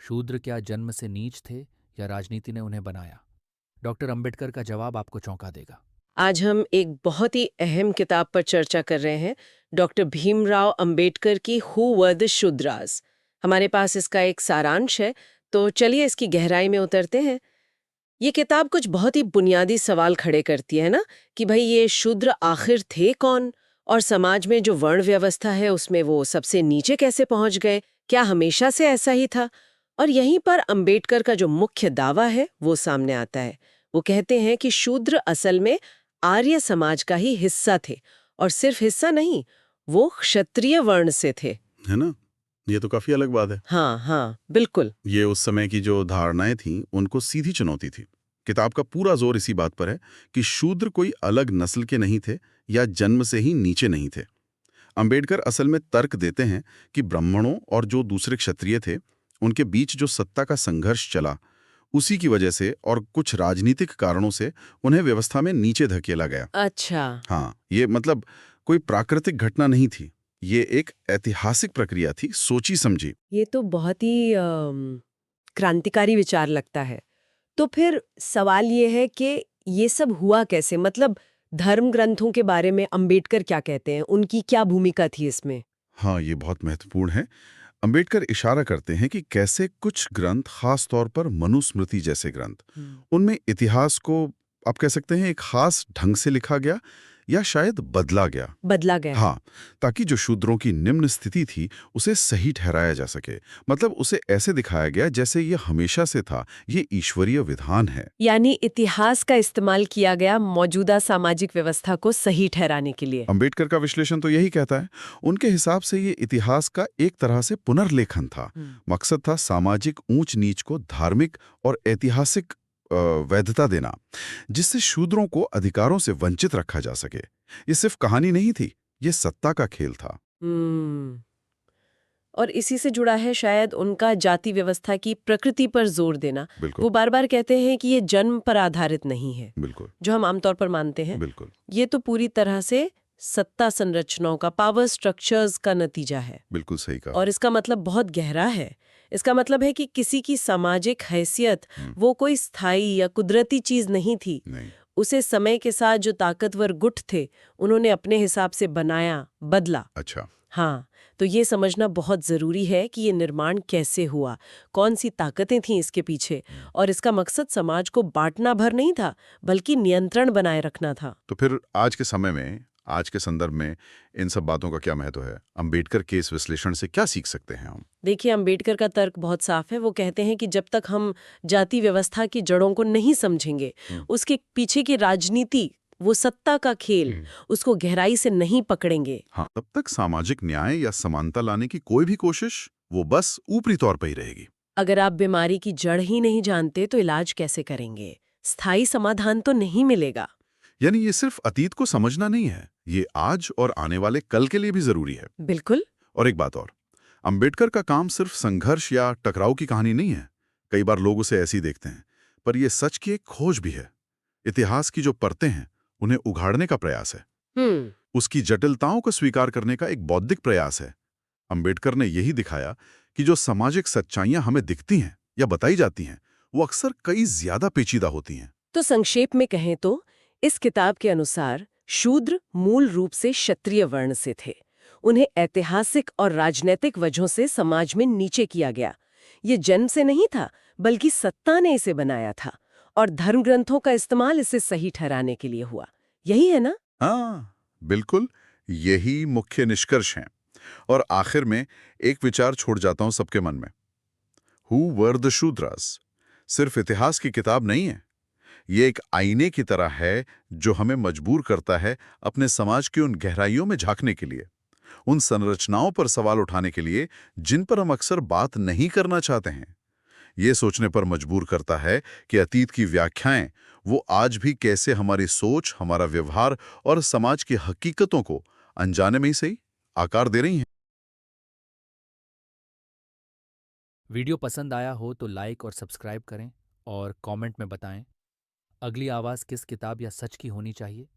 शूद्र क्या जन्म से नीच थे या राजनीति ने उन्हें बनाया? डॉक्टर अंबेडकर का जवाब आपको चौंका देगा। आज हम एक बहुत ही अहम किताब पर चर्चा कर रहे हैं, डॉक्टर भीमराव अंबेडकर की हु वर द शूद्रास। हमारे पास इसका एक सारांश है, तो चलिए इसकी गहराई में उतरते हैं। ये किताब कुछ बहुत ही बुनियादी सवाल खड़े करती है ना, कि भाई ये शूद्र आखिर थे कौन, और समाज में जो वर्ण व्यवस्था है उसमें वो सबसे नीचे कैसे पहुंच गए, क्या हमेशा से ऐसा ही था। और यहीं पर अंबेडकर का जो मुख्य दावा है वो सामने आता है। वो कहते हैं कि शूद्र असल में आर्य समाज का ही हिस्सा थे, और सिर्फ हिस्सा नहीं, वो क्षत्रिय वर्ण से थे। है ना? ये तो काफी अलग बात है। हाँ हाँ, बिल्कुल। ये उस समय की जो धारणाएं थीं, उनको सीधी चुनौती थी। किताब का पूरा जोर इसी बात पर है कि शूद्र कोई अलग नस्ल के नहीं थे या जन्म से ही नीचे नहीं थे। अंबेडकर असल में तर्क देते हैं कि ब्राह्मणों और जो दूसरे क्षत्रिय थे, उनके बीच जो सत्ता का संघर्ष चला, उसी की वजह से और कुछ राजनीतिक कारणों से उन्हें व्यवस्था में नीचे धकेला गया। अच्छा। हाँ, ये मतलब कोई प्राकृतिक घटना नहीं थी। ये एक ऐतिहासिक प्रक्रिया थी, सोची समझी। ये तो बहुत ही क्रांतिकारी विचार लगता है। तो फिर सवाल ये है कि ये सब हुआ कैसे? मतलब धर्म ग्रंथों के बारे में अंबेडकर क्या कहते हैं? उनकी क्या भूमिका थी इसमें? हाँ, ये बहुत महत्वपूर्ण है। अंबेडकर इशारा करते हैं कि कैसे कुछ ग्रंथ, खास तौर पर मनुस्मृति जैसे ग्रंथ, उनमें इतिहास को आप कह सकते हैं एक खास ढंग से लिखा गया या शायद बदला गया। बदला गया है। हाँ, ताकि जो शूद्रों की निम्न स्थिति थी उसे सही ठहराया जा सके। मतलब उसे ऐसे दिखाया गया जैसे ये हमेशा से था, ये ईश्वरीय विधान है। यानी इतिहास का इस्तेमाल किया गया मौजूदा सामाजिक व्यवस्था को सही ठहराने के लिए। अंबेडकर का विश्लेषण तो यही कहता है। उनके हिसाब से ये इतिहास का एक तरह से पुनर्लेखन था। मकसद था सामाजिक ऊंच नीच को धार्मिक और ऐतिहासिक वैधता देना, जिससे शूद्रों को अधिकारों से वंचित रखा जा सके। ये सिर्फ कहानी नहीं थी, ये सत्ता का खेल था। हम्म। और इसी से जुड़ा है शायद उनका जाति व्यवस्था की प्रकृति पर जोर देना। बिल्कुल। वो बार बार कहते हैं कि ये जन्म पर आधारित नहीं है, बिल्कुल। जो हम आमतौर पर मानते हैं। बिल्कुल। ये तो पूरी तरह से सत्ता संरचनाओं का, पावर स्ट्रक्चर्स का नतीजा है। बिल्कुल सही कहा। और इसका मतलब बहुत गहरा है। इसका मतलब है कि किसी की सामाजिक हैसियत वो कोई स्थायी या कुदरती चीज नहीं थी। नहीं। उसे समय के साथ जो ताकतवर गुट थे, उन्होंने अपने हिसाब से बनाया, बदला। अच्छा। हाँ, तो ये समझना बहुत जरूरी है कि ये निर्माण कैसे हुआ, कौन सी ताकतें थीं इसके पीछे, और इसका मकसद समाज को बांटना भर नहीं था, बल्कि नियंत्रण बनाए रखना था। तो फिर आज के समय में, आज के संदर्भ में इन सब बातों का क्या महत्व है? अंबेडकर के इस विश्लेषण से क्या सीख सकते हैं हम? देखिए, अंबेडकर का तर्क बहुत साफ है। वो कहते हैं कि जब तक हम जाति व्यवस्था की जड़ों को नहीं समझेंगे, उसके पीछे की राजनीति, वो सत्ता का खेल, उसको गहराई से नहीं पकड़ेंगे, हाँ, तब तक सामाजिक न्याय या समानता लाने की कोई भी कोशिश, वो बस ऊपरी तौर पर ही रहेगी। अगर आप बीमारी की जड़ ही नहीं जानते तो इलाज कैसे करेंगे? स्थायी समाधान तो नहीं मिलेगा। यानी ये सिर्फ अतीत को समझना नहीं है, ये आज और आने वाले कल के लिए भी जरूरी है। बिल्कुल। और एक बात और, अंबेडकर का काम सिर्फ संघर्ष या टकराव की कहानी नहीं है। कई बार लोग उसे ऐसे ही देखते हैं, पर यह सच की एक खोज भी है। इतिहास की जो परतें हैं, उन्हें उघाड़ने का प्रयास है। हम्म। उसकी जटिलताओं को स्वीकार करने का एक बौद्धिक प्रयास है। अंबेडकर ने यही दिखाया कि जो सामाजिक सच्चाइयां हमें दिखती हैं या बताई जाती हैं, वो अक्सर कई ज्यादा पेचीदा होती हैं। तो संक्षेप में कहें तो इस किताब के अनुसार शूद्र मूल रूप से क्षत्रिय वर्ण से थे। उन्हें ऐतिहासिक और राजनीतिक वजहों से समाज में नीचे किया गया। ये जन्म से नहीं था, बल्कि सत्ता ने इसे बनाया था, और धर्म ग्रंथों का इस्तेमाल इसे सही ठहराने के लिए हुआ। यही है ना? हाँ, बिल्कुल, यही मुख्य निष्कर्ष हैं। और आखिर में एक विचार छोड़ जाता हूं सबके मन में। हु वर द शूद्रास सिर्फ इतिहास की किताब नहीं है। ये एक आईने की तरह है जो हमें मजबूर करता है अपने समाज की उन गहराइयों में झांकने के लिए, उन संरचनाओं पर सवाल उठाने के लिए जिन पर हम अक्सर बात नहीं करना चाहते हैं। ये सोचने पर मजबूर करता है कि अतीत की व्याख्याएं वो आज भी कैसे हमारी सोच, हमारा व्यवहार और समाज की हकीकतों को अनजाने में ही सही आकार दे रही हैं। वीडियो पसंद आया हो तो लाइक और सब्सक्राइब करें और कमेंट में बताएं अगली आवाज़ किस किताब या सच की होनी चाहिए।